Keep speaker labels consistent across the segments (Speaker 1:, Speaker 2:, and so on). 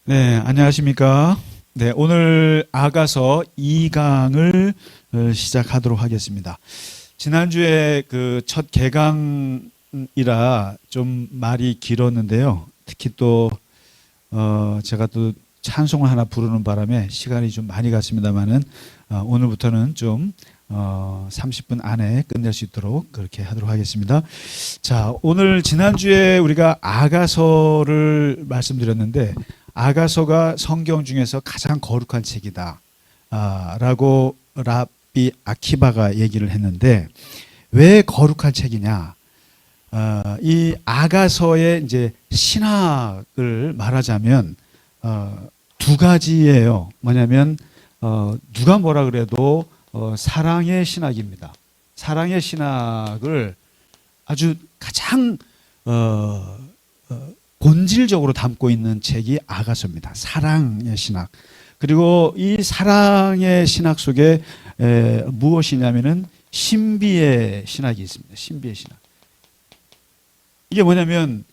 Speaker 1: 네, 안녕하십니까. 네, 오늘 아가서 2강을 시작하도록 하겠습니다. 지난주에 그 첫 개강이라 좀 말이 길었는데요. 특히 또, 제가 또 찬송을 하나 부르는 바람에 시간이 좀 많이 갔습니다만은, 오늘부터는 좀, 30분 안에 끝낼 수 있도록 그렇게 하도록 하겠습니다. 자, 오늘 지난주에 우리가 아가서를 말씀드렸는데, 아가서가 성경 중에서 가장 거룩한 책이다 라고 랍비 아키바가 얘기를 했는데, 왜 거룩한 책이냐, 이 아가서의 이제 신학을 말하자면 두 가지예요. 뭐냐면 누가 뭐라 그래도 사랑의 신학입니다. 사랑의 신학을 아주 가장 본질적으로 담고 있는 책이 아가서입니다. 사랑의 신학. 그리고 이 사랑의 신학 속에 무엇이냐면은 신비의 신학이 있습니다. 신비의 신학. 이게 뭐냐면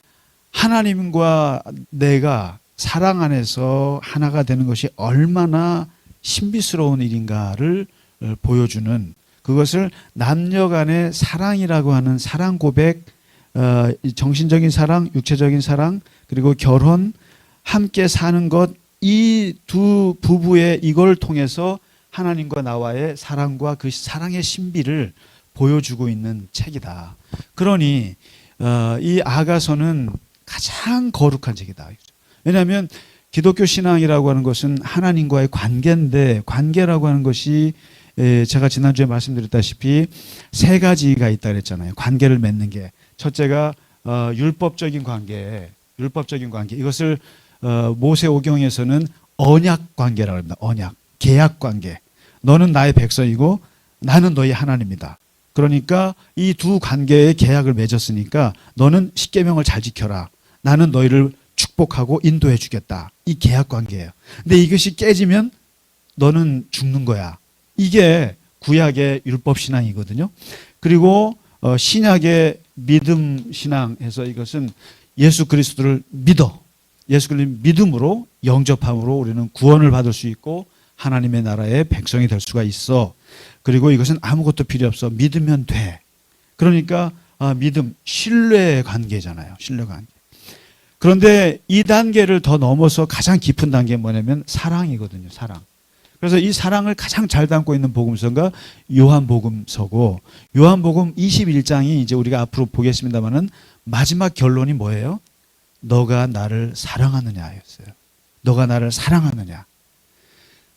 Speaker 1: 하나님과 내가 사랑 안에서 하나가 되는 것이 얼마나 신비스러운 일인가를 보여주는, 그것을 남녀 간의 사랑이라고 하는 사랑 고백, 정신적인 사랑, 육체적인 사랑, 그리고 결혼, 함께 사는 것, 이 두 부부의 이걸 통해서 하나님과 나와의 사랑과 그 사랑의 신비를 보여주고 있는 책이다. 그러니 이 아가서는 가장 거룩한 책이다. 왜냐하면 기독교 신앙이라고 하는 것은 하나님과의 관계인데, 관계라고 하는 것이 제가 지난주에 말씀드렸다시피 세 가지가 있다 그랬잖아요. 관계를 맺는 게. 첫째가 율법적인 관계, 율법적인 관계. 이것을 모세오경에서는 언약 관계라고 합니다. 언약, 계약 관계. 너는 나의 백성이고 나는 너의 하나님이다. 그러니까 이 두 관계의 계약을 맺었으니까 너는 십계명을 잘 지켜라. 나는 너희를 축복하고 인도해 주겠다. 이 계약 관계예요. 근데 이것이 깨지면 너는 죽는 거야. 이게 구약의 율법 신앙이거든요. 그리고 신약의 믿음 신앙에서 이것은 예수 그리스도를 믿어. 예수 그리스도를 믿음으로 영접함으로 우리는 구원을 받을 수 있고 하나님의 나라의 백성이 될 수가 있어. 그리고 이것은 아무것도 필요 없어. 믿으면 돼. 그러니까 믿음, 신뢰의 관계잖아요. 신뢰 관계. 그런데 이 단계를 더 넘어서 가장 깊은 단계는 뭐냐면 사랑이거든요. 사랑. 그래서 이 사랑을 가장 잘 담고 있는 복음서가 요한복음서고, 요한복음 21장이 이제 우리가 앞으로 보겠습니다만은 마지막 결론이 뭐예요? 너가 나를 사랑하느냐였어요. 너가 나를 사랑하느냐.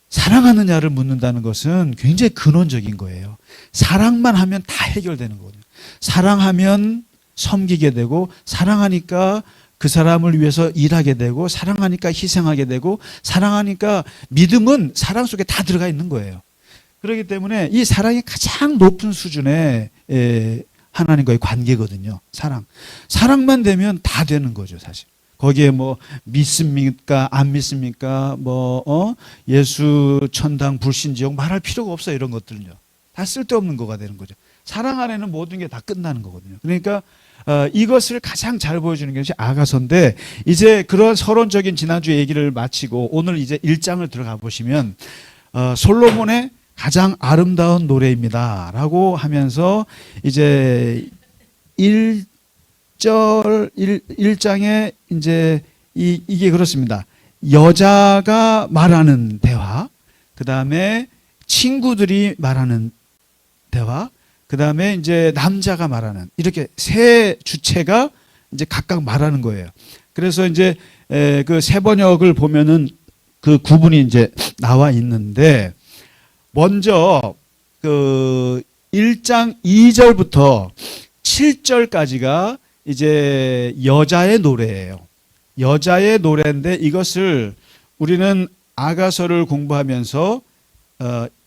Speaker 1: 사랑하느냐를 묻는다는 것은 굉장히 근원적인 거예요. 사랑만 하면 다 해결되는 거거든요. 사랑하면 섬기게 되고, 사랑하니까 그 사람을 위해서 일하게 되고, 사랑하니까 희생하게 되고, 사랑하니까 믿음은 사랑 속에 다 들어가 있는 거예요. 그렇기 때문에 이 사랑이 가장 높은 수준의 하나님과의 관계거든요. 사랑. 사랑만 되면 다 되는 거죠, 사실. 거기에 뭐 믿습니까? 안 믿습니까? 예수 천당 불신지옥 말할 필요가 없어요. 이런 것들은요. 다 쓸데없는 거가 되는 거죠. 사랑 안에는 모든 게 다 끝나는 거거든요. 그러니까 이것을 가장 잘 보여주는 것이 아가서인데, 이제 그런 서론적인 지난주 얘기를 마치고 오늘 이제 1장을 들어가 보시면 솔로몬의 가장 아름다운 노래입니다 라고 하면서 이제 1장에 이제 이게 그렇습니다. 여자가 말하는 대화, 그 다음에 친구들이 말하는 대화, 그 다음에 이제 남자가 말하는, 이렇게 세 주체가 이제 각각 말하는 거예요. 그래서 이제 그 세 번역을 보면은 그 구분이 이제 나와 있는데, 먼저 그 1장 2절부터 7절까지가 이제 여자의 노래예요. 여자의 노래인데, 이것을 우리는 아가서를 공부하면서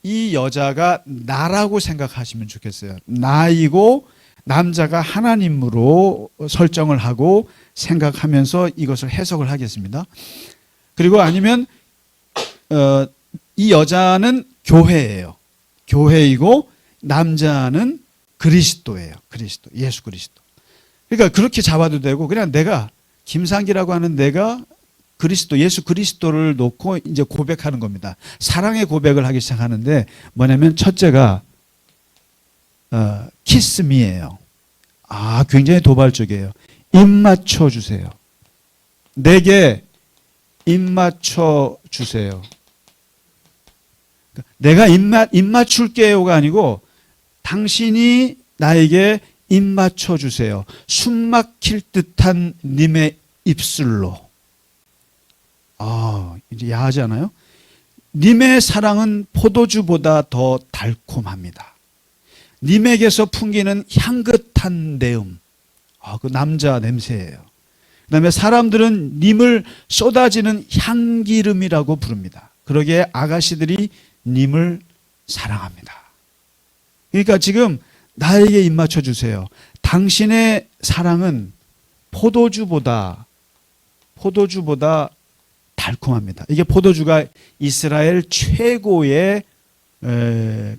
Speaker 1: 이 여자가 나라고 생각하시면 좋겠어요. 나이고 남자가 하나님으로 설정을 하고 생각하면서 이것을 해석을 하겠습니다. 그리고 아니면 이 여자는 교회예요. 교회이고 남자는 그리스도예요. 그리스도, 예수 그리스도. 그러니까 그렇게 잡아도 되고, 그냥 내가 김상기라고 하는 내가 그리스도, 예수 그리스도를 놓고 이제 고백하는 겁니다. 사랑의 고백을 하기 시작하는데 뭐냐면 첫째가 키스미예요. 굉장히 도발적이에요. 입 맞춰 주세요. 내게 입 맞춰 주세요. 내가 입 맞출게요가 아니고 당신이 나에게 입 맞춰 주세요. 숨 막힐 듯한 님의 입술로. 이제 야하지 않아요? 님의 사랑은 포도주보다 더 달콤합니다. 님에게서 풍기는 향긋한 내음. 그 남자 냄새예요. 그 다음에 사람들은 님을 쏟아지는 향기름이라고 부릅니다. 그러기에 아가씨들이 님을 사랑합니다. 그러니까 지금 나에게 입 맞춰 주세요. 당신의 사랑은 포도주보다 달콤합니다. 이게 포도주가 이스라엘 최고의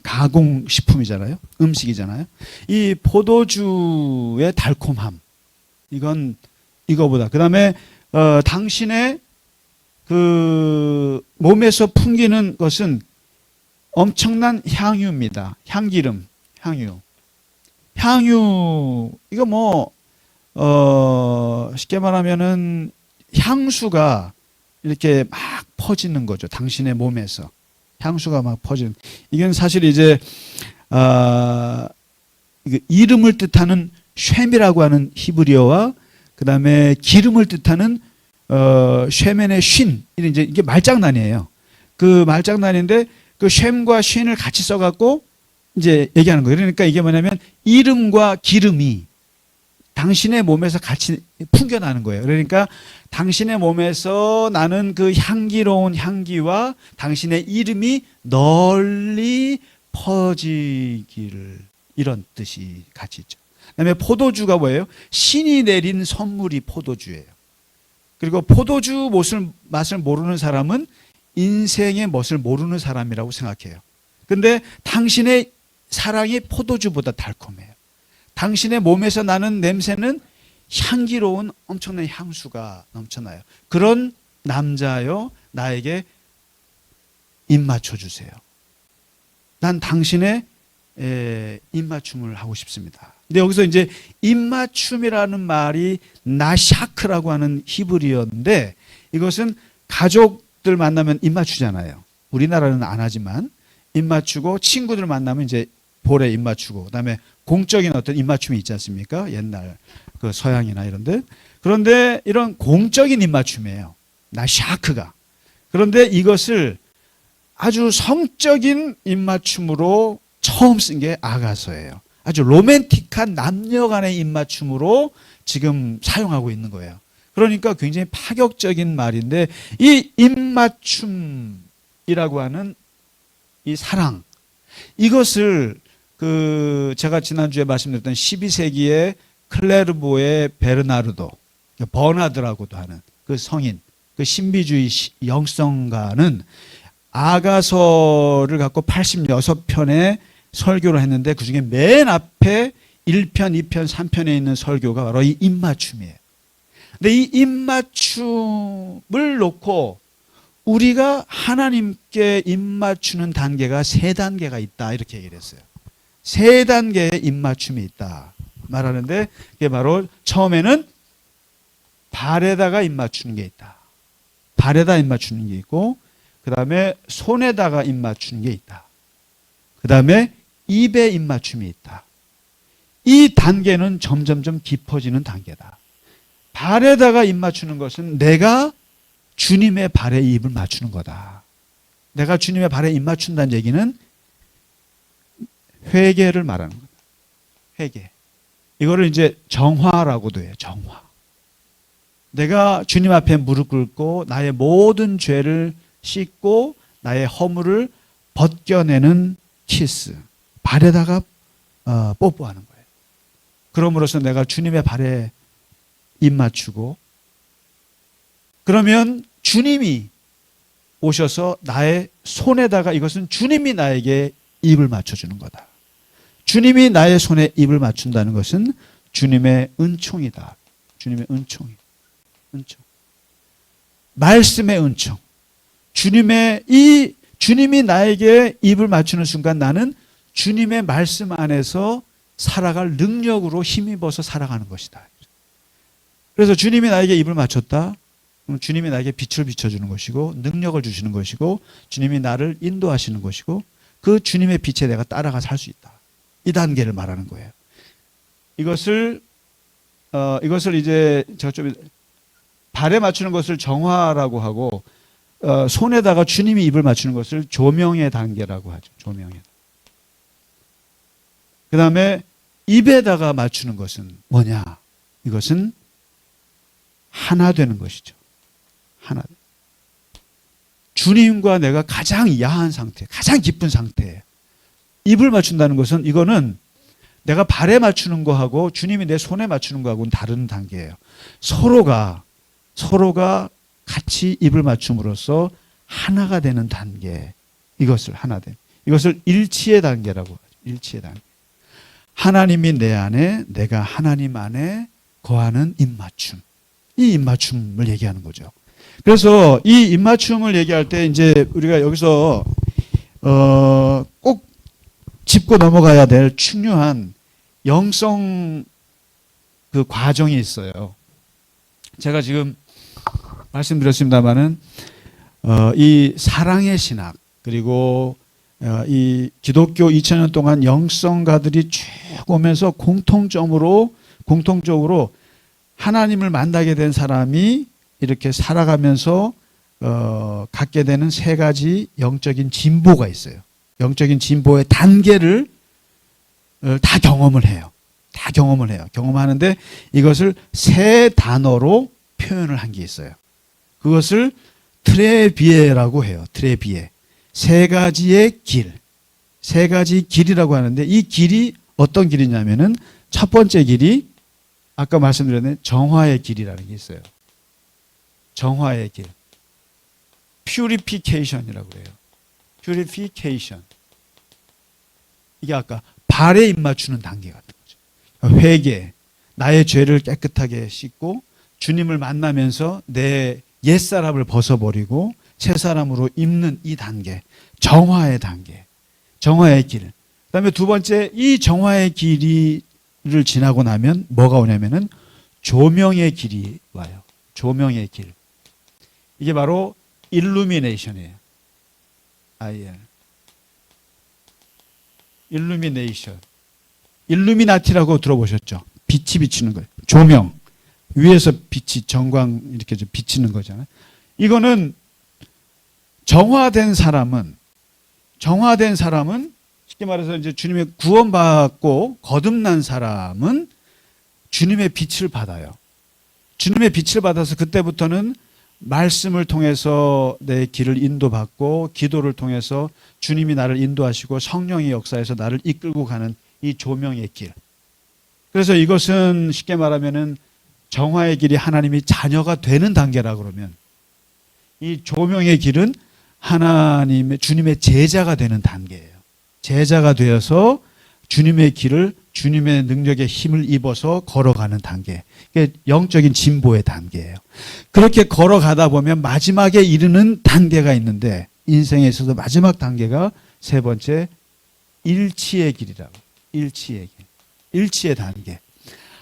Speaker 1: 가공식품이잖아요. 음식이잖아요. 이 포도주의 달콤함, 이건 이거보다. 그 다음에 당신의 그 몸에서 풍기는 것은 엄청난 향유입니다. 향기름, 향유. 이거 쉽게 말하면은 향수가 이렇게 막 퍼지는 거죠. 당신의 몸에서. 향수가 막 퍼지는. 이건 사실 이제, 이름을 뜻하는 쉔이라고 하는 히브리어와 그 다음에 기름을 뜻하는, 쉐멘의 쉰. 이게 말장난이에요. 그 말장난인데 그 쉔과 쉰을 같이 써갖고 이제 얘기하는 거예요. 그러니까 이게 뭐냐면 이름과 기름이 당신의 몸에서 같이 풍겨나는 거예요. 그러니까 당신의 몸에서 나는 그 향기로운 향기와 당신의 이름이 널리 퍼지기를, 이런 뜻이 같이 있죠. 그다음에 포도주가 뭐예요? 신이 내린 선물이 포도주예요. 그리고 포도주 맛을 모르는 사람은 인생의 멋을 모르는 사람이라고 생각해요. 근데 당신의 사랑이 포도주보다 달콤해요. 당신의 몸에서 나는 냄새는 향기로운 엄청난 향수가 넘쳐나요. 그런 남자여, 나에게 입 맞춰주세요. 난 당신의 입맞춤을 하고 싶습니다. 근데 여기서 이제 입맞춤이라는 말이 나샤크라고 하는 히브리어인데, 이것은 가족들 만나면 입맞추잖아요. 우리나라는 안 하지만 입맞추고, 친구들 만나면 이제 볼에 입맞추고, 그다음에 공적인 어떤 입맞춤이 있지 않습니까? 옛날 그 서양이나 이런데. 그런데 이런 공적인 입맞춤이에요. 나샤크가. 그런데 이것을 아주 성적인 입맞춤으로 처음 쓴 게 아가서예요. 아주 로맨틱한 남녀 간의 입맞춤으로 지금 사용하고 있는 거예요. 그러니까 굉장히 파격적인 말인데, 이 입맞춤이라고 하는 이 사랑, 이것을 제가 지난주에 말씀드렸던 12세기의 클레르보의 베르나르도, 버나드라고도 하는 그 성인, 그 신비주의 영성가는 아가서를 갖고 86편의 설교를 했는데, 그 중에 맨 앞에 1편, 2편, 3편에 있는 설교가 바로 이 입맞춤이에요. 근데 이 입맞춤을 놓고 우리가 하나님께 입맞추는 단계가 3단계가 있다, 이렇게 얘기를 했어요. 3단계의 입맞춤이 있다 말하는데, 그게 바로 처음에는 발에다가 입맞추는 게 있다. 발에다 입맞추는 게 있고, 그 다음에 손에다가 입맞추는 게 있다. 그 다음에 입에 입맞춤이 있다. 이 단계는 점점점 깊어지는 단계다. 발에다가 입맞추는 것은 내가 주님의 발에 입을 맞추는 거다. 내가 주님의 발에 입 맞춘다는 얘기는 회개를 말하는 거다. 회개. 이거를 이제 정화라고도 해요. 정화. 내가 주님 앞에 무릎 꿇고 나의 모든 죄를 씻고 나의 허물을 벗겨내는 키스. 발에다가 뽀뽀하는 거예요. 그럼으로써 내가 주님의 발에 입 맞추고, 그러면 주님이 오셔서 나의 손에다가, 이것은 주님이 나에게 입을 맞춰주는 거다. 주님이 나의 손에 입을 맞춘다는 것은 주님의 은총이다. 주님의 은총이. 은총. 말씀의 은총, 주님이 나에게 입을 맞추는 순간 나는 주님의 말씀 안에서 살아갈 능력으로 힘입어서 살아가는 것이다. 그래서 주님이 나에게 입을 맞췄다. 그럼 주님이 나에게 빛을 비춰주는 것이고 능력을 주시는 것이고 주님이 나를 인도하시는 것이고 그 주님의 빛에 내가 따라가 살 수 있다. 이 단계를 말하는 거예요. 이것을 이제 제가 좀 발에 맞추는 것을 정화라고 하고 손에다가 주님이 입을 맞추는 것을 조명의 단계라고 하죠. 조명의. 그 다음에 입에다가 맞추는 것은 뭐냐? 이것은 하나 되는 것이죠. 하나. 주님과 내가 가장 야한 상태, 가장 깊은 상태에 입을 맞춘다는 것은 이거는 내가 발에 맞추는 거하고 주님이 내 손에 맞추는 거하고는 다른 단계예요. 서로가 같이 입을 맞춤으로써 하나가 되는 단계. 이것을 하나 된. 이것을 일치의 단계라고 하죠. 일치의 단계. 하나님이 내 안에, 내가 하나님 안에 거하는 입맞춤. 이 입맞춤을 얘기하는 거죠. 그래서 이 입맞춤을 얘기할 때 이제 우리가 여기서 꼭 짚고 넘어가야 될 중요한 영성 그 과정이 있어요. 제가 지금 말씀드렸습니다마는 이 사랑의 신학 그리고 이 기독교 2000년 동안 영성가들이 쭉 오면서 공통적으로 하나님을 만나게 된 사람이 이렇게 살아가면서 갖게 되는 세 가지 영적인 진보가 있어요. 영적인 진보의 단계를 다 경험을 해요. 다 경험을 해요. 경험하는데 이것을 세 단어로 표현을 한 게 있어요. 그것을 트레비에라고 해요. 트레비에. 세 가지의 길. 세 가지 길이라고 하는데 이 길이 어떤 길이냐면은 첫 번째 길이 아까 말씀드렸는데 정화의 길이라는 게 있어요. 정화의 길. purification이라고 그래요. purification. 이게 아까 발에 입맞추는 단계 같은 거죠. 회개. 나의 죄를 깨끗하게 씻고 주님을 만나면서 내 옛사람을 벗어버리고 새사람으로 입는 이 단계. 정화의 단계. 정화의 길. 그 다음에 두 번째, 이 정화의 길이를 지나고 나면 뭐가 오냐면은 조명의 길이 와요. 조명의 길. 이게 바로 illumination이에요. IL. illumination. 일루미나티라고 들어보셨죠? 빛이 비치는 거예요. 조명. 위에서 빛이 전광 이렇게 좀 비치는 거잖아요. 이거는 정화된 사람은 쉽게 말해서 이제 주님의 구원받고 거듭난 사람은 주님의 빛을 받아요. 주님의 빛을 받아서 그때부터는 말씀을 통해서 내 길을 인도받고 기도를 통해서 주님이 나를 인도하시고 성령의 역사에서 나를 이끌고 가는 이 조명의 길. 그래서 이것은 쉽게 말하면은 정화의 길이 하나님이 자녀가 되는 단계라 그러면 이 조명의 길은 주님의 제자가 되는 단계예요. 제자가 되어서 주님의 길을 주님의 능력의 힘을 입어서 걸어가는 단계. 이게 영적인 진보의 단계예요. 그렇게 걸어가다 보면 마지막에 이르는 단계가 있는데 인생에 있어서 마지막 단계가 세 번째 일치의 길이라고. 일치의 길. 일치의 단계.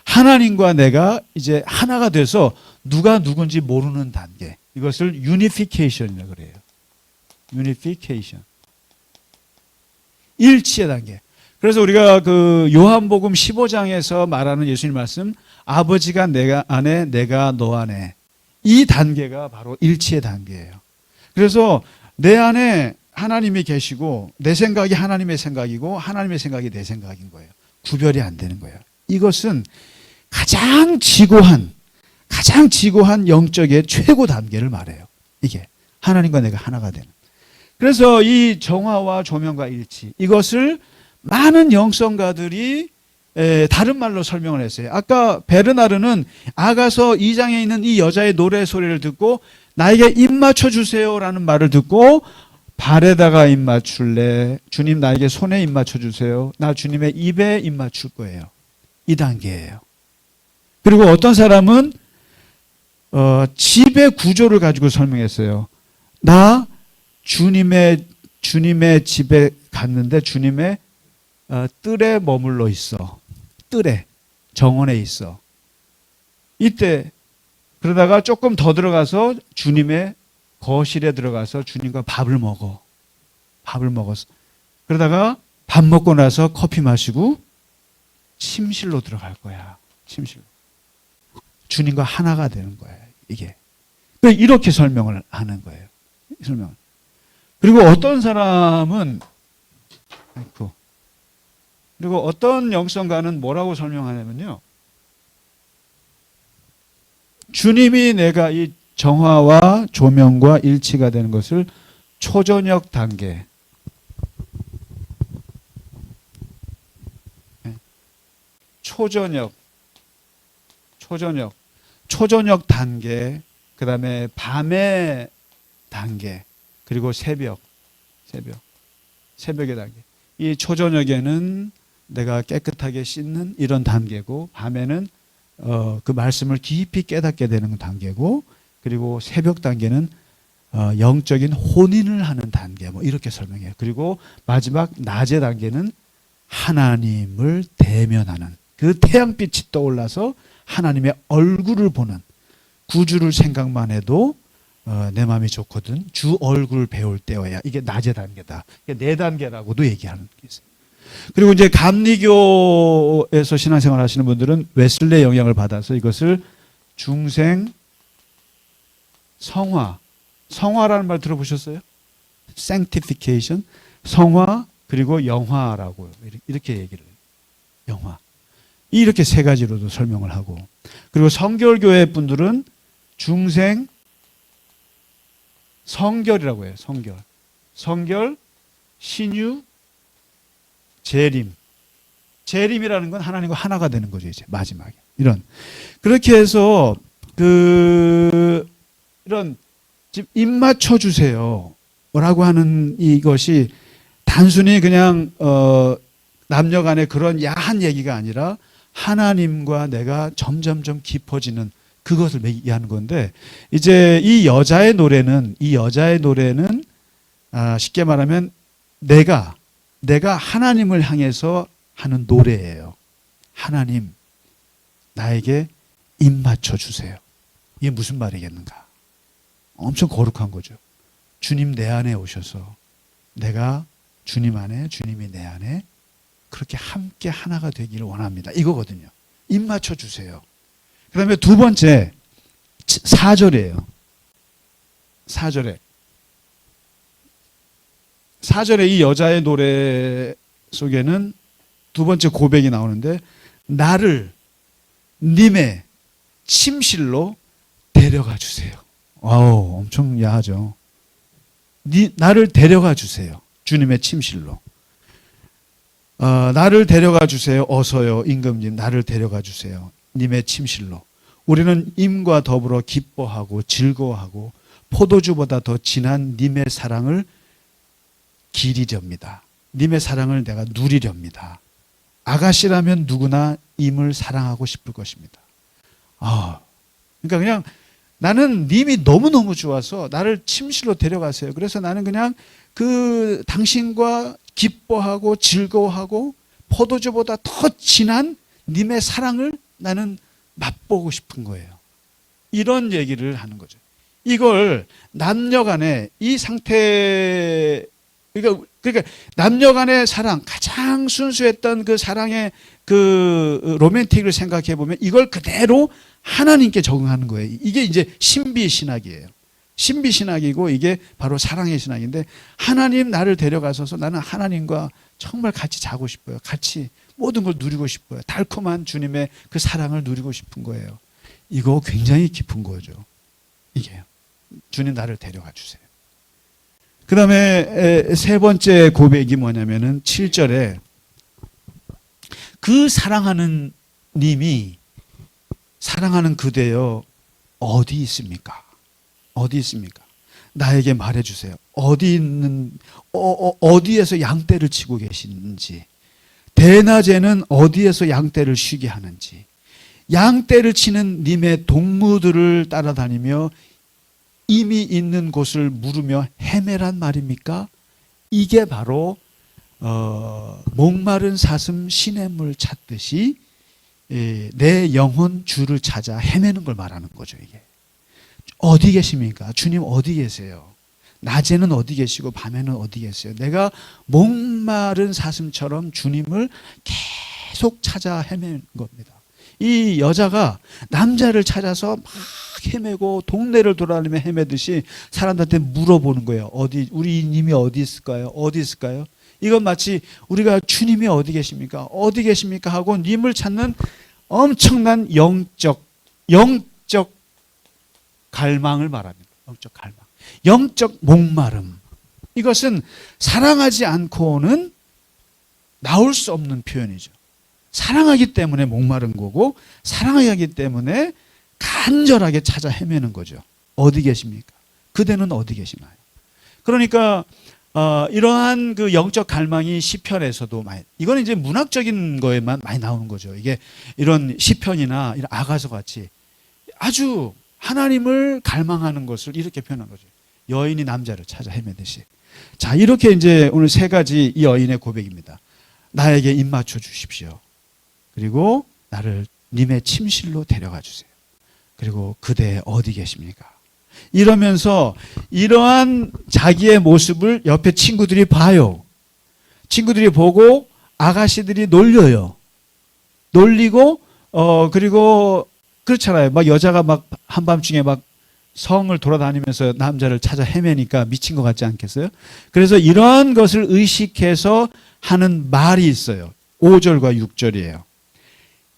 Speaker 1: 하나님과 내가 이제 하나가 돼서 누가 누군지 모르는 단계. 이것을 유니피케이션이라고 그래요. 유니피케이션. 일치의 단계. 그래서 우리가 그 요한복음 15장에서 말하는 예수님 말씀, 아버지가 내가 안에, 내가 너 안에. 이 단계가 바로 일치의 단계예요. 그래서 내 안에 하나님이 계시고 내 생각이 하나님의 생각이고 하나님의 생각이 내 생각인 거예요. 구별이 안 되는 거예요. 이것은 가장 지고한 영적의 최고 단계를 말해요. 이게 하나님과 내가 하나가 되는. 그래서 이 정화와 조명과 일치, 이것을 많은 영성가들이 다른 말로 설명을 했어요. 아까 베르나르는 아가서 2장에 있는 이 여자의 노래 소리를 듣고 나에게 입 맞춰 주세요라는 말을 듣고 발에다가 입 맞출래? 주님 나에게 손에 입 맞춰 주세요. 나 주님의 입에 입 맞출 거예요. 이 단계예요. 그리고 어떤 사람은 집의 구조를 가지고 설명했어요. 나 주님의 집에 갔는데 주님의 뜰에 머물러 있어. 뜰에, 정원에 있어. 이때 그러다가 조금 더 들어가서 주님의 거실에 들어가서 주님과 밥을 먹어. 밥을 먹었어. 그러다가 밥 먹고 나서 커피 마시고 침실로 들어갈 거야. 침실로. 주님과 하나가 되는 거야. 이게. 이렇게 설명을 하는 거예요. 설명. 그리고 어떤 사람은 그리고 어떤 영성가는 뭐라고 설명하냐면요. 주님이 내가 이 정화와 조명과 일치가 되는 것을 초저녁 단계, 초저녁 단계, 그 다음에 밤의 단계, 그리고 새벽의 단계. 이 초저녁에는 내가 깨끗하게 씻는 이런 단계고, 밤에는 그 말씀을 깊이 깨닫게 되는 단계고, 그리고 새벽 단계는 영적인 혼인을 하는 단계, 뭐 이렇게 설명해요. 그리고 마지막 낮의 단계는 하나님을 대면하는, 그 태양빛이 떠올라서 하나님의 얼굴을 보는, 구주를 생각만 해도 내 마음이 좋거든. 주 얼굴 배울 때여야. 이게 낮의 단계다. 이게 네 단계라고도 얘기하는 게 있어요. 그리고 이제 감리교에서 신앙생활 하시는 분들은 웨슬레의 영향을 받아서 이것을 중생 성화라는 말 들어보셨어요? sanctification, 성화, 그리고 영화라고 이렇게 얘기를 해요. 영화. 이렇게 세 가지로도 설명을 하고, 그리고 성결교회 분들은 중생 성결이라고 해요. 성결, 신유, 재림이라는 건 하나님과 하나가 되는 거죠. 이제 마지막에 이런, 그렇게 해서 이런 지금 입 맞춰 주세요라고 하는 이것이 단순히 그냥 남녀간의 그런 야한 얘기가 아니라 하나님과 내가 점점점 깊어지는 그것을 얘기하는 건데, 이제 이 여자의 노래는 쉽게 말하면 내가 하나님을 향해서 하는 노래예요. 하나님, 나에게 입 맞춰 주세요. 이게 무슨 말이겠는가? 엄청 거룩한 거죠. 주님 내 안에 오셔서 내가 주님 안에, 주님이 내 안에 그렇게 함께 하나가 되기를 원합니다. 이거거든요. 입 맞춰 주세요. 그 다음에 두 번째, 4절이에요. 4절에 이 여자의 노래 속에는 두 번째 고백이 나오는데, 나를 님의 침실로 데려가 주세요. 와우, 엄청 야하죠. 나를 데려가 주세요. 주님의 침실로. 나를 데려가 주세요. 어서요, 임금님, 나를 데려가 주세요. 님의 침실로. 우리는 임과 더불어 기뻐하고 즐거워하고 포도주보다 더 진한 님의 사랑을 기리렵니다. 님의 사랑을 내가 누리렵니다. 아가씨라면 누구나 임을 사랑하고 싶을 것입니다. 그러니까 그냥 나는 님이 너무너무 좋아서 나를 침실로 데려가세요. 그래서 나는 그냥 그 당신과 기뻐하고 즐거워하고 포도주보다 더 진한 님의 사랑을 나는 맛보고 싶은 거예요. 이런 얘기를 하는 거죠. 이걸 남녀간의 이 상태, 그러니까 남녀간의 사랑, 가장 순수했던 그 사랑의 그 로맨틱을 생각해 보면 이걸 그대로 하나님께 적응하는 거예요. 이게 이제 신비 신학이에요. 신비 신학이고 이게 바로 사랑의 신학인데, 하나님 나를 데려가셔서 나는 하나님과 정말 같이 자고 싶어요. 같이 모든 걸 누리고 싶어요. 달콤한 주님의 그 사랑을 누리고 싶은 거예요. 이거 굉장히 깊은 거죠. 이게요. 주님 나를 데려가 주세요. 그 다음에 세 번째 고백이 뭐냐면은 7절에 그 사랑하는 님이, 사랑하는 그대여 어디 있습니까? 어디 있습니까? 나에게 말해주세요. 어디에서 양떼를 치고 계시는지, 대낮에는 어디에서 양떼를 쉬게 하는지, 양떼를 치는 님의 동무들을 따라다니며 이미 있는 곳을 물으며 헤매란 말입니까? 이게 바로 목마른 사슴 시냇물 찾듯이 내 영혼 주를 찾아 헤매는 걸 말하는 거죠. 이게 어디 계십니까? 주님 어디 계세요? 낮에는 어디 계시고 밤에는 어디 계세요? 내가 목마른 사슴처럼 주님을 계속 찾아 헤매는 겁니다. 이 여자가 남자를 찾아서 막 헤매고 동네를 돌아다니며 헤매듯이 사람들한테 물어보는 거예요. 어디 우리 님이 어디 있을까요? 어디 있을까요? 이건 마치 우리가 주님이 어디 계십니까? 어디 계십니까? 하고 님을 찾는 엄청난 영적 갈망을 말합니다. 영적 갈망. 영적 목마름. 이것은 사랑하지 않고는 나올 수 없는 표현이죠. 사랑하기 때문에 목마른 거고 사랑하기 때문에 간절하게 찾아 헤매는 거죠. 어디 계십니까? 그대는 어디 계시나요? 그러니까 이러한 그 영적 갈망이 시편에서도 많이, 이거는 이제 문학적인 거에만 많이 나오는 거죠. 이게 이런 시편이나 이런 아가서 같이 아주 하나님을 갈망하는 것을 이렇게 표현한 거죠. 여인이 남자를 찾아 헤매듯이. 자, 이렇게 이제 오늘 세 가지 이 여인의 고백입니다. 나에게 입 맞춰 주십시오. 그리고 나를 님의 침실로 데려가 주세요. 그리고 그대 어디 계십니까? 이러면서 이러한 자기의 모습을 옆에 친구들이 봐요. 친구들이 보고 아가씨들이 놀려요. 놀리고 그리고 그렇잖아요. 막 여자가 막 한밤중에 막 성을 돌아다니면서 남자를 찾아 헤매니까 미친 것 같지 않겠어요? 그래서 이러한 것을 의식해서 하는 말이 있어요. 5절과 6절이에요.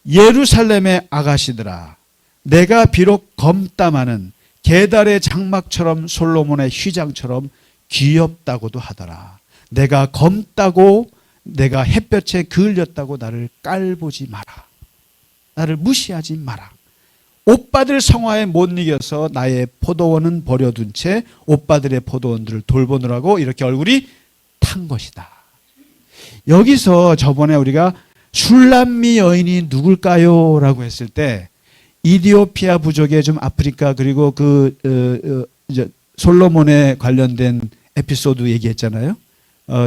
Speaker 1: 예루살렘의 아가씨들아, 내가 비록 검다마는 게달의 장막처럼 솔로몬의 휘장처럼 귀엽다고도 하더라. 내가 검다고 내가 햇볕에 그을렸다고 나를 깔보지 마라. 나를 무시하지 마라. 오빠들 성화에 못 이겨서 나의 포도원은 버려둔 채 오빠들의 포도원들을 돌보느라고 이렇게 얼굴이 탄 것이다. 여기서 저번에 우리가 술람미 여인이 누굴까요? 라고 했을 때 이디오피아 부족의 좀 아프리카 그리고 이제 솔로몬에 관련된 에피소드 얘기했잖아요.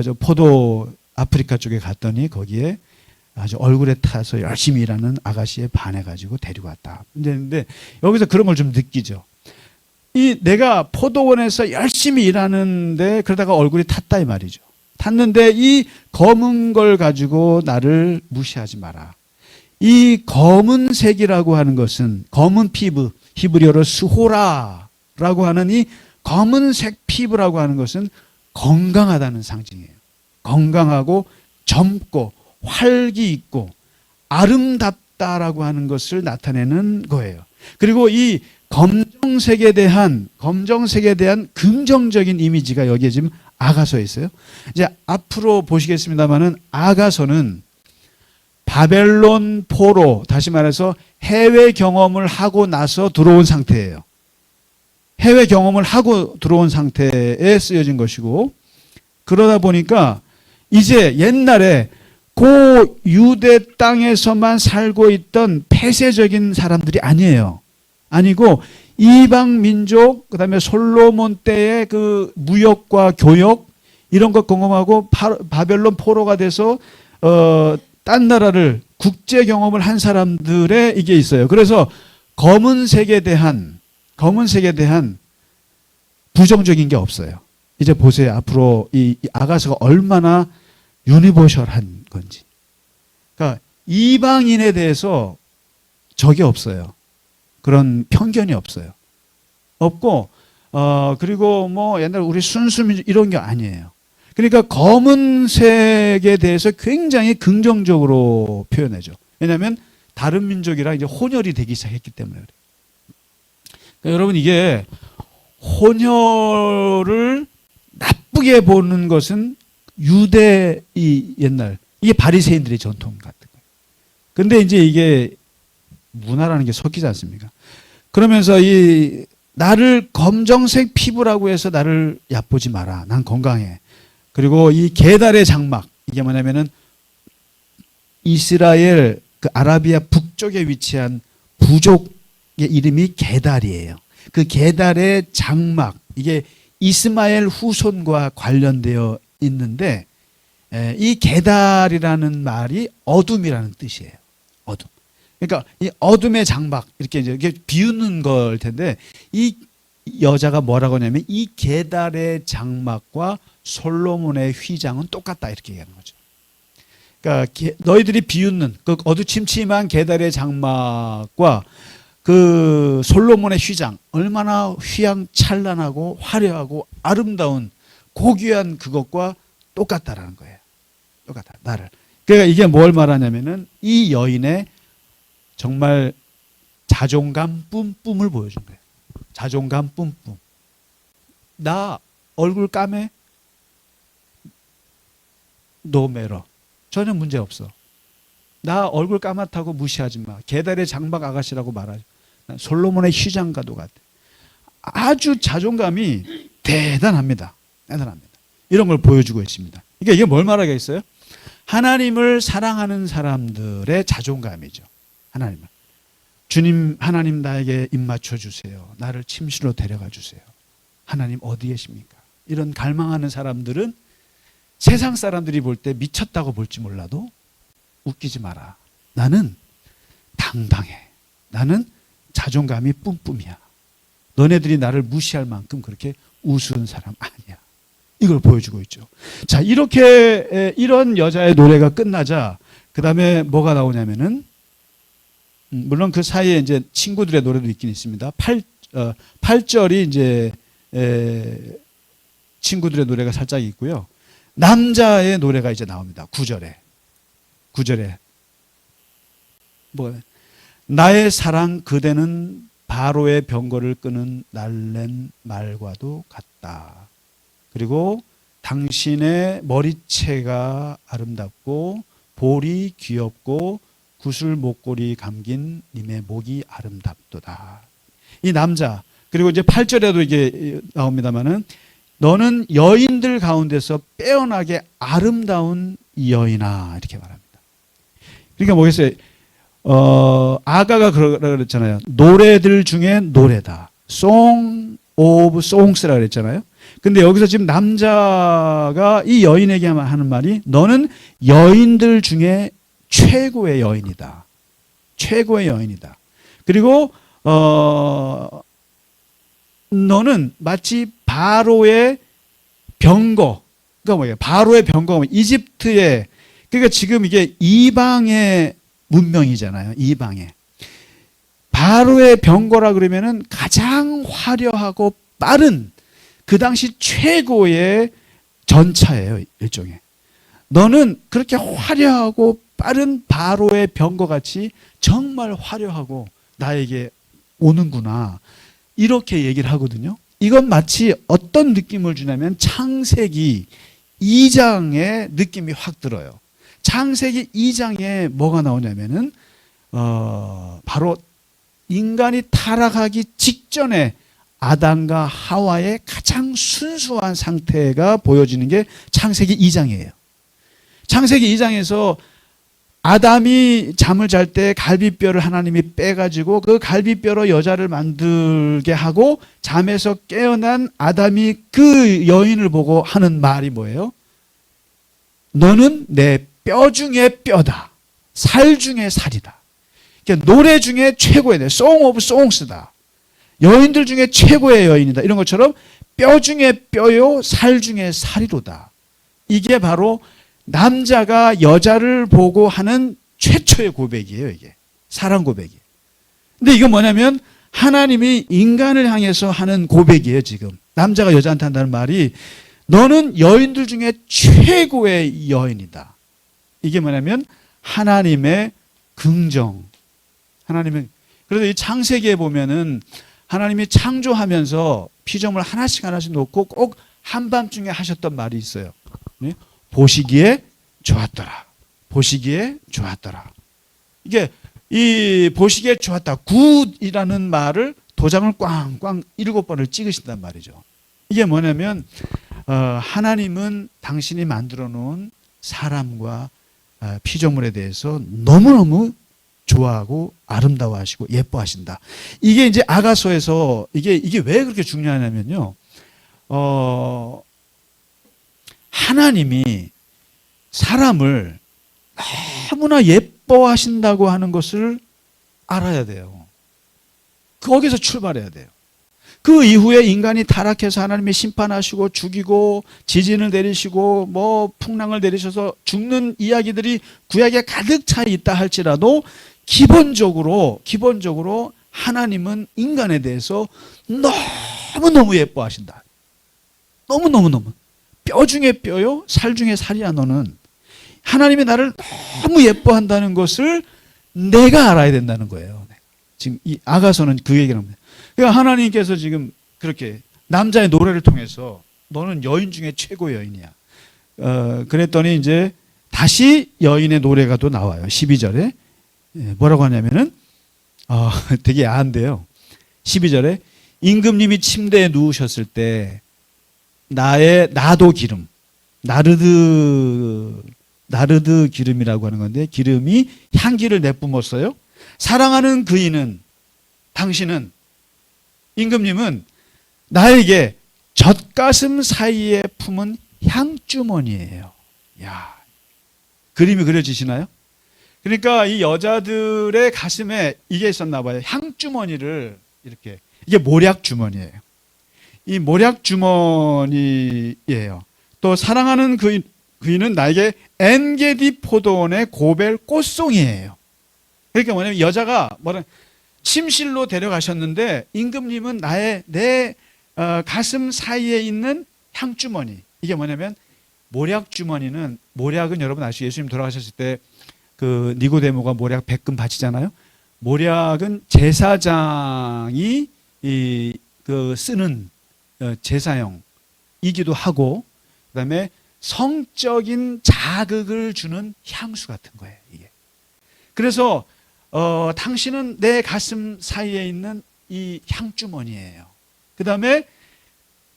Speaker 1: 저 포도 아프리카 쪽에 갔더니 거기에 아주 얼굴에 타서 열심히 일하는 아가씨에 반해가지고 데리고 왔다. 근데 여기서 그런 걸 좀 느끼죠. 내가 포도원에서 열심히 일하는데 그러다가 얼굴이 탔다 이 말이죠. 탔는데 이 검은 걸 가지고 나를 무시하지 마라. 이 검은색이라고 하는 것은 검은 피부, 히브리어로 스호라라고 하는 이 검은색 피부라고 하는 것은 건강하다는 상징이에요. 건강하고 젊고 활기 있고 아름답다라고 하는 것을 나타내는 거예요. 그리고 이 검정색에 대한 긍정적인 이미지가 여기에 지금 아가서에 있어요. 이제 앞으로 보시겠습니다만은 아가서는 바벨론 포로, 다시 말해서 해외 경험을 하고 나서 들어온 상태예요. 해외 경험을 하고 들어온 상태에 쓰여진 것이고, 그러다 보니까 이제 옛날에 그 유대 땅에서만 살고 있던 폐쇄적인 사람들이 아니에요. 아니고 이방 민족, 그다음에 솔로몬 때의 그 무역과 교역 이런 것 경험하고 바벨론 포로가 돼서 딴 나라를 국제 경험을 한 사람들의 이게 있어요. 그래서 검은색에 대한 부정적인 게 없어요. 이제 보세요. 앞으로 이 아가서가 얼마나 유니버셜한 건지. 그러니까 이방인에 대해서 적이 없어요. 그런 편견이 없어요. 없고 그리고 뭐 옛날 우리 순수민족 이런 게 아니에요. 그러니까 검은색에 대해서 굉장히 긍정적으로 표현해줘. 왜냐하면 다른 민족이랑 이제 혼혈이 되기 시작했기 때문에 그래요. 그러니까 여러분 이게 혼혈을 나쁘게 보는 것은 유대 옛날 이게 바리새인들의 전통 같은 거예요. 근데 이제 이게 문화라는 게 섞이지 않습니까? 그러면서 나를 검정색 피부라고 해서 나를 얕보지 마라. 난 건강해. 그리고 이 게달의 장막, 이게 뭐냐면은 이스라엘 그 아라비아 북쪽에 위치한 부족의 이름이 게달이에요. 그 게달의 장막, 이게 이스마엘 후손과 관련되어 있는데, 이 게달이라는 말이 어둠이라는 뜻이에요. 어둠. 그러니까 이 어둠의 장막, 이렇게 비웃는 걸 텐데, 이 여자가 뭐라고 하냐면 이 게달의 장막과 솔로몬의 휘장은 똑같다, 이렇게 얘기하는 거죠. 그러니까 너희들이 비웃는 그 어두침침한 게달의 장막과 그 솔로몬의 휘장, 얼마나 휘황찬란하고 화려하고 아름다운 고귀한 그것과 똑같다라는 거예요. 똑같다. 나를. 그러니까 이게 뭘 말하냐면은 이 여인의 정말 자존감 뿜뿜을 보여준 거예요. 자존감 뿜뿜. 나 얼굴 까매? 너 매러. 전혀 문제 없어. 나 얼굴 까맣다고 무시하지 마. 게달의 장막 아가씨라고 말하지. 솔로몬의 휘장과도 같아. 아주 자존감이 대단합니다. 대단합니다. 이런 걸 보여주고 있습니다. 그러니까 이게 뭘 말하겠어요? 하나님을 사랑하는 사람들의 자존감이죠. 하나님을. 주님, 하나님 나에게 입 맞춰 주세요. 나를 침실로 데려가 주세요. 하나님 어디 계십니까? 이런 갈망하는 사람들은 세상 사람들이 볼 때 미쳤다고 볼지 몰라도 웃기지 마라. 나는 당당해. 나는 자존감이 뿜뿜이야. 너네들이 나를 무시할 만큼 그렇게 우스운 사람 아니야. 이걸 보여주고 있죠. 자, 이렇게 이런 여자의 노래가 끝나자 그 다음에 뭐가 나오냐면은 물론 그 사이에 이제 친구들의 노래도 있긴 있습니다. 8절이 이제 친구들의 노래가 살짝 있고요. 남자의 노래가 이제 나옵니다. 9절에 뭐 나의 사랑 그대는 바로의 병거를 끄는 날랜 말과도 같다. 그리고 당신의 머리채가 아름답고 볼이 귀엽고 구슬 목걸이 감긴 님의 목이 아름답도다. 이 남자, 그리고 이제 8절에도 이게 나옵니다만은 너는 여인들 가운데서 빼어나게 아름다운 여인아, 이렇게 말합니다. 그러니까 뭐겠어요? 아가가 그랬잖아요. 노래들 중에 노래다. Song of Songs라 그랬잖아요. 근데 여기서 지금 남자가 이 여인에게 하는 말이 너는 여인들 중에 최고의 여인이다. 최고의 여인이다. 그리고 너는 마치 바로의 병거, 그러니까 뭐예요? 바로의 병거, 이집트의, 그러니까 지금 이게 이방의 문명이잖아요. 이방의. 바로의 병거라 그러면은 가장 화려하고 빠른 그 당시 최고의 전차예요. 일종의. 너는 그렇게 화려하고 빠른 바로의 병거 같이 정말 화려하고 나에게 오는구나. 이렇게 얘기를 하거든요. 이건 마치 어떤 느낌을 주냐면 창세기 2장의 느낌이 확 들어요. 창세기 2장에 뭐가 나오냐면은 바로 인간이 타락하기 직전에 아담과 하와의 가장 순수한 상태가 보여지는 게 창세기 2장이에요. 창세기 2장에서 아담이 잠을 잘 때 갈비뼈를 하나님이 빼가지고 그 갈비뼈로 여자를 만들게 하고 잠에서 깨어난 아담이 그 여인을 보고 하는 말이 뭐예요? 너는 내 뼈 중에 뼈다. 살 중에 살이다. 그러니까 노래 중에 최고의 Song of Songs다. 여인들 중에 최고의 여인이다. 이런 것처럼 뼈 중에 뼈요 살 중에 살이로다. 이게 바로 남자가 여자를 보고 하는 최초의 고백이에요. 이게 사랑 고백이에요. 근데 이건 뭐냐면 하나님이 인간을 향해서 하는 고백이에요. 지금 남자가 여자한테 한다는 말이 너는 여인들 중에 최고의 여인이다. 이게 뭐냐면 하나님의 긍정. 하나님의, 그래서 이 창세기에 보면은 하나님이 창조하면서 피조물 하나씩 놓고 꼭 한밤중에 하셨던 말이 있어요. 네? 보시기에 좋았더라. 보시기에 좋았더라. 이게 이 보시기에 좋았다. 굿이라는 말을 도장을 꽝꽝 7번을 찍으신단 말이죠. 이게 뭐냐면 하나님은 당신이 만들어 놓은 사람과 피조물에 대해서 너무너무 좋아하고 아름다워하시고 예뻐하신다. 이게 이제 아가서에서 이게 왜 그렇게 중요하냐면요. 하나님이 사람을 너무나 예뻐하신다고 하는 것을 알아야 돼요. 거기서 출발해야 돼요. 그 이후에 인간이 타락해서 하나님이 심판하시고 죽이고 지진을 내리시고 뭐 풍랑을 내리셔서 죽는 이야기들이 구약에 가득 차 있다 할지라도 기본적으로 하나님은 인간에 대해서 너무너무 예뻐하신다. 너무 뼈 중에 뼈요 살 중에 살이야. 너는 하나님이 나를 너무 예뻐한다는 것을 내가 알아야 된다는 거예요. 지금 이 아가서는 그 얘기를 합니다. 그러니까 하나님께서 지금 그렇게 남자의 노래를 통해서 너는 여인 중에 최고 여인이야. 그랬더니 이제 다시 여인의 노래가 또 나와요. 12절에 뭐라고 하냐면은 되게 야한데요. 12절에 임금님이 침대에 누우셨을 때 나도 기름, 나르드 기름이라고 하는 건데 기름이 향기를 내뿜었어요. 사랑하는 그이는 당신은 임금님은 나에게 젖가슴 사이에 품은 향주머니예요. 야, 그림이 그려지시나요? 그러니까 이 여자들의 가슴에 이게 있었나 봐요. 향주머니를 이렇게, 이게 모략주머니예요. 이 모략주머니예요. 또 사랑하는 그이는 나에게 엔게디 포도원의 고벨 꽃송이예요. 그러니까 뭐냐면 여자가 침실로 데려가셨는데 임금님은 내 가슴 사이에 있는 향주머니. 이게 뭐냐면 모략주머니는, 모략은 여러분 아시죠? 예수님 돌아가셨을 때 그 니고데모가 모략 100금 바치잖아요. 모략은 제사장이 쓰는 제사용이기도 하고, 그다음에 성적인 자극을 주는 향수 같은 거예요. 이게. 그래서 당신은 내 가슴 사이에 있는 이 향주머니예요. 그 다음에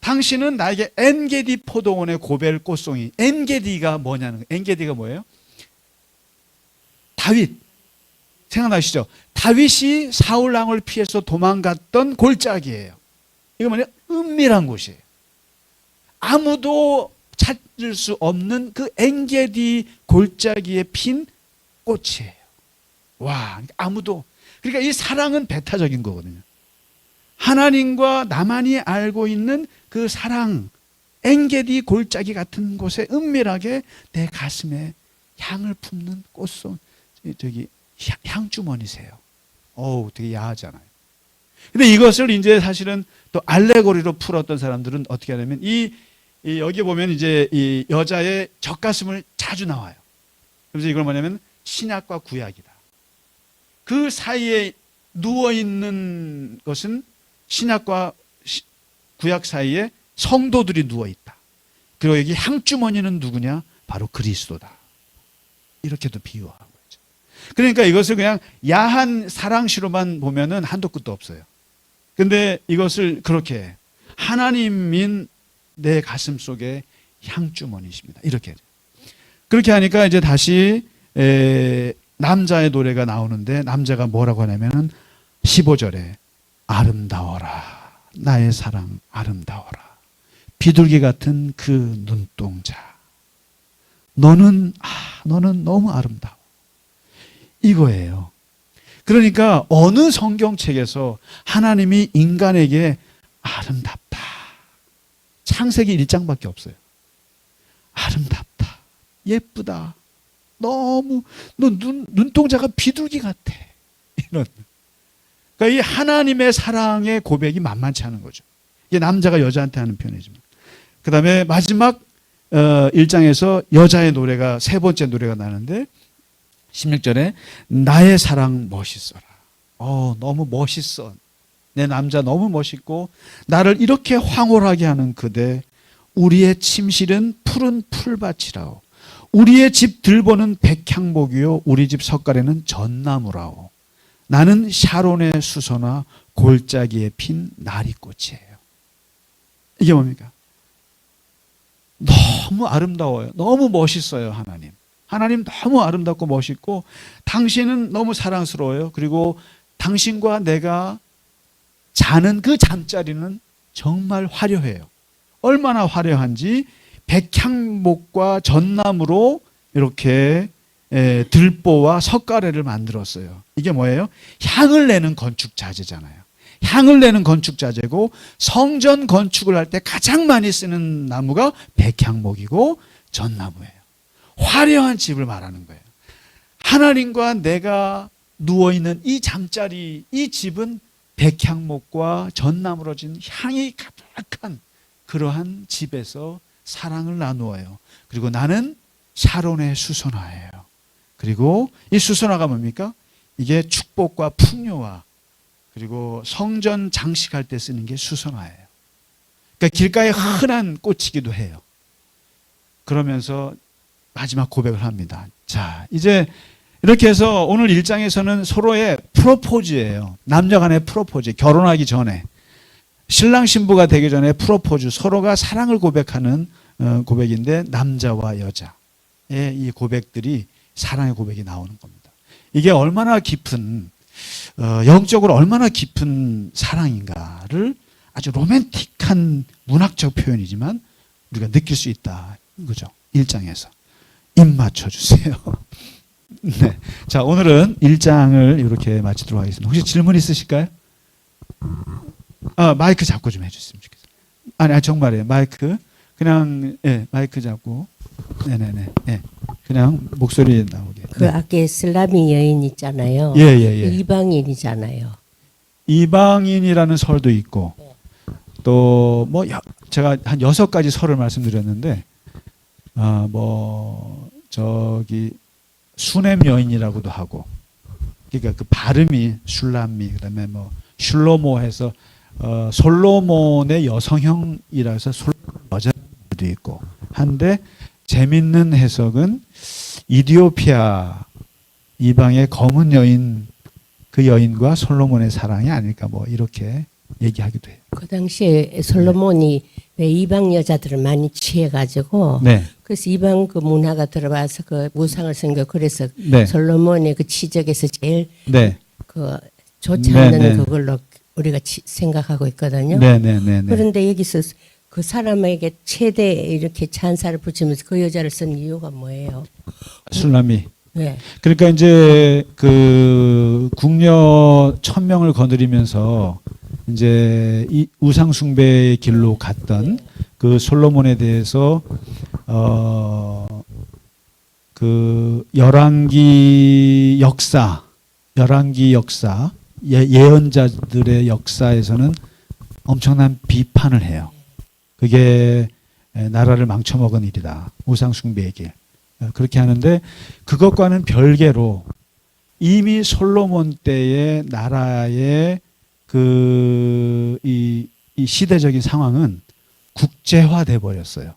Speaker 1: 당신은 나에게 엔게디 포도원의 고벨 꽃송이. 엔게디가 뭐냐는 거예요. 엔게디가 뭐예요? 다윗. 생각나시죠? 다윗이 사울 왕을 피해서 도망갔던 골짜기예요. 이거 뭐냐? 은밀한 곳이에요. 아무도 찾을 수 없는 그 엔게디 골짜기에 핀 꽃이에요. 와, 아무도. 그러니까 이 사랑은 배타적인 거거든요. 하나님과 나만이 알고 있는 그 사랑, 엔게디 골짜기 같은 곳에 은밀하게 내 가슴에 향을 품는 꽃송, 향주머니세요. 어우, 되게 야하잖아요. 근데 이것을 이제 사실은 또 알레고리로 풀었던 사람들은 어떻게 하냐면 여기 보면 이제 이 여자의 젖가슴을 자주 나와요. 그래서 이걸 뭐냐면 신약과 구약이다. 그 사이에 누워있는 것은 신약과 구약 사이에 성도들이 누워있다. 그리고 여기 향주머니는 누구냐? 바로 그리스도다. 이렇게도 비유하고 있죠. 그러니까 이것을 그냥 야한 사랑시로만 보면은 한도 끝도 없어요. 근데 이것을 그렇게 하나님인 내 가슴 속에 향주머니십니다. 이렇게. 그렇게 하니까 이제 다시 남자의 노래가 나오는데 남자가 뭐라고 하냐면은 15절에 아름다워라. 나의 사랑 아름다워라. 비둘기 같은 그 눈동자. 너는 너무 아름다워. 이거예요. 그러니까 어느 성경책에서 하나님이 인간에게 아름답다. 창세기 1장밖에 없어요. 아름답다. 예쁘다. 너무 너 눈동자가 비둘기 같아. 이런. 그러니까 이 하나님의 사랑의 고백이 만만치 않은 거죠. 이게 남자가 여자한테 하는 표현이지만. 그 다음에 마지막 1장에서 여자의 노래가 세 번째 노래가 나는데 16절에 나의 사랑 멋있어라. 너무 멋있어. 내 남자 너무 멋있고 나를 이렇게 황홀하게 하는 그대. 우리의 침실은 푸른 풀밭이라오. 우리의 집 들보는 백향목이요 우리 집 석가래는 전나무라오. 나는 샤론의 수소나 골짜기에 핀 나리꽃이에요. 이게 뭡니까? 너무 아름다워요. 너무 멋있어요. 하나님 너무 아름답고 멋있고 당신은 너무 사랑스러워요. 그리고 당신과 내가 자는 그 잠자리는 정말 화려해요. 얼마나 화려한지 백향목과 전나무로 이렇게 들보와 석가래를 만들었어요. 이게 뭐예요? 향을 내는 건축 자재잖아요. 향을 내는 건축 자재고 성전 건축을 할 때 가장 많이 쓰는 나무가 백향목이고 전나무예요. 화려한 집을 말하는 거예요. 하나님과 내가 누워있는 이 잠자리, 이 집은 백향목과 전나무로 진 향이 가득한 그러한 집에서 사랑을 나누어요. 그리고 나는 샤론의 수선화예요. 그리고 이 수선화가 뭡니까? 이게 축복과 풍요와 그리고 성전 장식할 때 쓰는 게 수선화예요. 그러니까 길가에 흔한 꽃이기도 해요. 그러면서 마지막 고백을 합니다. 자, 이제 이렇게 해서 오늘 1장에서는 서로의 프로포즈예요. 남녀 간의 프로포즈. 결혼하기 전에 신랑 신부가 되기 전에 프로포즈, 서로가 사랑을 고백하는 고백인데 남자와 여자의 이 고백들이 사랑의 고백이 나오는 겁니다. 이게 얼마나 깊은 영적으로 얼마나 깊은 사랑인가를 아주 로맨틱한 문학적 표현이지만 우리가 느낄 수 있다. 그죠? 1장에서 입 맞춰주세요. 네. 자, 오늘은 1장을 이렇게 마치도록 하겠습니다. 혹시 질문 있으실까요? 마이크 잡고 좀 해주시면 좋겠어요. 아니 정말이에요. 마이크 그냥 마이크 잡고 네네네. 그냥 목소리 나오게.
Speaker 2: 그 아까 슬라미 여인 있잖아요.
Speaker 1: 예.
Speaker 2: 이방인이잖아요.
Speaker 1: 이방인이라는 설도 있고 또 뭐 제가 한 6가지 설을 말씀드렸는데 뭐 저기 수넴 여인이라고도 하고 그러니까 그 발음이 슐람미 그다음에 뭐 슐로모 해서 솔로몬의 여성형이라 해서 여자도 있고 한데 재밌는 해석은 이디오피아 이방의 검은 여인 그 여인과 솔로몬의 사랑이 아닐까 뭐 이렇게 얘기하기도 해요.
Speaker 2: 그 당시에 솔로몬이 왜 이방 여자들을 많이 취해가지고
Speaker 1: 네.
Speaker 2: 그래서 이방 그 문화가 들어와서 그 무상을 생겨 그래서
Speaker 1: 네.
Speaker 2: 솔로몬의 그 치적에서 제일
Speaker 1: 네.
Speaker 2: 그 좋지 않는
Speaker 1: 네.
Speaker 2: 그걸로 우리가 생각하고 있거든요.
Speaker 1: 네네네.
Speaker 2: 그런데 여기서 그 사람에게 최대 이렇게 찬사를 붙이면서 그 여자를 쓴 이유가 뭐예요?
Speaker 1: 술람이.
Speaker 2: 네.
Speaker 1: 그러니까 이제 그 궁녀 1000명을 거느리면서 이제 이 우상 숭배의 길로 갔던 그 솔로몬에 대해서 그 열왕기 역사 예언자들의 역사에서는 엄청난 비판을 해요. 그게 나라를 망쳐먹은 일이다. 우상 숭배의 길. 그렇게 하는데 그것과는 별개로 이미 솔로몬 때의 나라의 이 시대적인 상황은 국제화돼 버렸어요.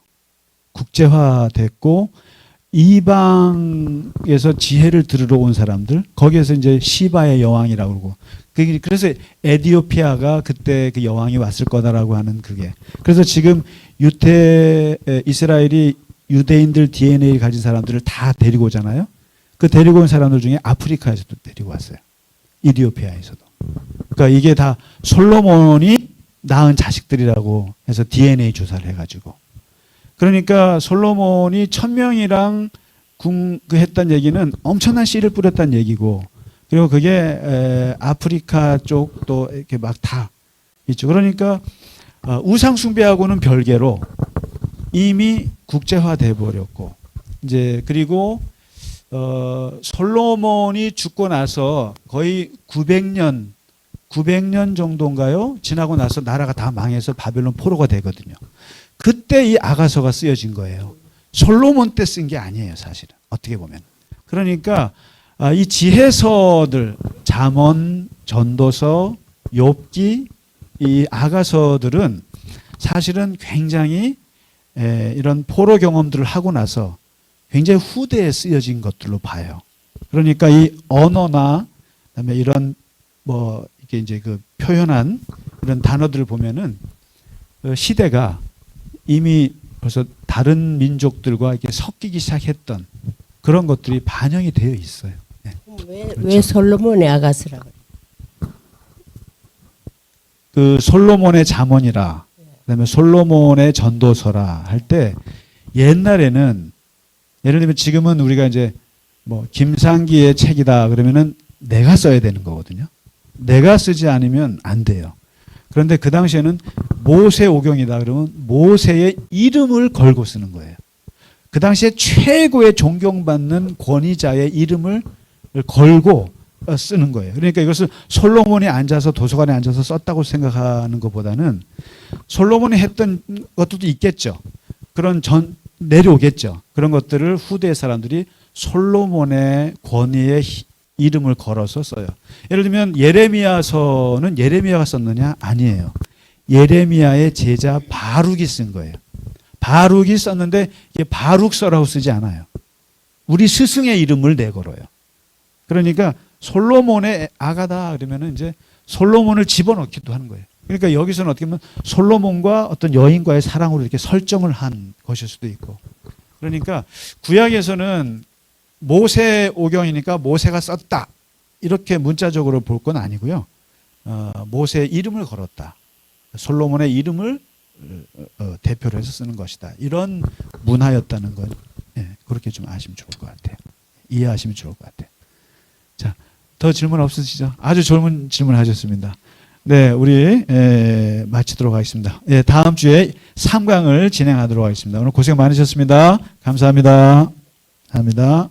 Speaker 1: 국제화됐고 이방에서 지혜를 들으러 온 사람들 거기에서 이제 시바의 여왕이라고 그러고 그래서 에디오피아가 그때 그 여왕이 왔을 거다라고 하는 그게 그래서 지금 이스라엘이 유대인들 DNA를 가진 사람들을 다 데리고 오잖아요. 그 데리고 온 사람들 중에 아프리카에서도 데리고 왔어요. 이디오피아에서도. 그러니까 이게 다 솔로몬이 낳은 자식들이라고 해서 DNA 조사를 해가지고. 그러니까 솔로몬이 1000명이랑 했던 얘기는 엄청난 씨를 뿌렸다는 얘기고, 그리고 그게 아프리카 쪽도 이렇게 막 다 있죠. 그러니까 우상 숭배하고는 별개로 이미 국제화돼 버렸고, 이제 그리고 솔로몬이 죽고 나서 거의 900년 정도인가요? 지나고 나서 나라가 다 망해서 바벨론 포로가 되거든요. 그때 이 아가서가 쓰여진 거예요. 솔로몬 때 쓴 게 아니에요, 사실은. 어떻게 보면. 그러니까 이 지혜서들, 잠언, 전도서, 욥기, 이 아가서들은 사실은 굉장히 이런 포로 경험들을 하고 나서 굉장히 후대에 쓰여진 것들로 봐요. 그러니까 이 언어나 그다음에 이런 뭐 이게 이제 그 표현한 이런 단어들을 보면은 시대가 이미 벌써 다른 민족들과 이렇게 섞이기 시작했던 그런 것들이 반영이 되어 있어요. 예.
Speaker 2: 왜 솔로몬의 아가스라고 그래요?
Speaker 1: 그 솔로몬의 잠언이라, 그다음에 솔로몬의 전도서라 할 때 옛날에는 예를 들면 지금은 우리가 이제 뭐 김상기의 책이다 그러면은 내가 써야 되는 거거든요. 내가 쓰지 않으면 안 돼요. 그런데 그 당시에는 모세오경이다 그러면 모세의 이름을 걸고 쓰는 거예요. 그 당시에 최고의 존경받는 권위자의 이름을 걸고 쓰는 거예요. 그러니까 이것을 솔로몬이 앉아서 도서관에 앉아서 썼다고 생각하는 것보다는 솔로몬이 했던 것들도 있겠죠. 그런 내려오겠죠. 그런 것들을 후대 사람들이 솔로몬의 권위의 이름을 걸어서 써요. 예를 들면 예레미야서는 예레미야가 썼느냐? 아니에요. 예레미야의 제자 바룩이 쓴 거예요. 바룩이 썼는데 이게 바룩서라고 쓰지 않아요. 우리 스승의 이름을 내걸어요. 그러니까 솔로몬의 아가다 그러면은 이제 솔로몬을 집어넣기도 하는 거예요. 그러니까 여기서는 어떻게 보면 솔로몬과 어떤 여인과의 사랑으로 이렇게 설정을 한 것일 수도 있고. 그러니까 구약에서는 모세오경이니까 모세가 썼다 이렇게 문자적으로 볼 건 아니고요. 모세의 이름을 걸었다. 솔로몬의 이름을 대표로 해서 쓰는 것이다. 이런 문화였다는 건 그렇게 좀 아시면 좋을 것 같아요. 이해하시면 좋을 것 같아요. 자, 더 질문 없으시죠? 아주 좋은 질문 하셨습니다. 네, 우리 마치도록 하겠습니다. 다음 주에 3강을 진행하도록 하겠습니다. 오늘 고생 많으셨습니다. 감사합니다. 감사합니다.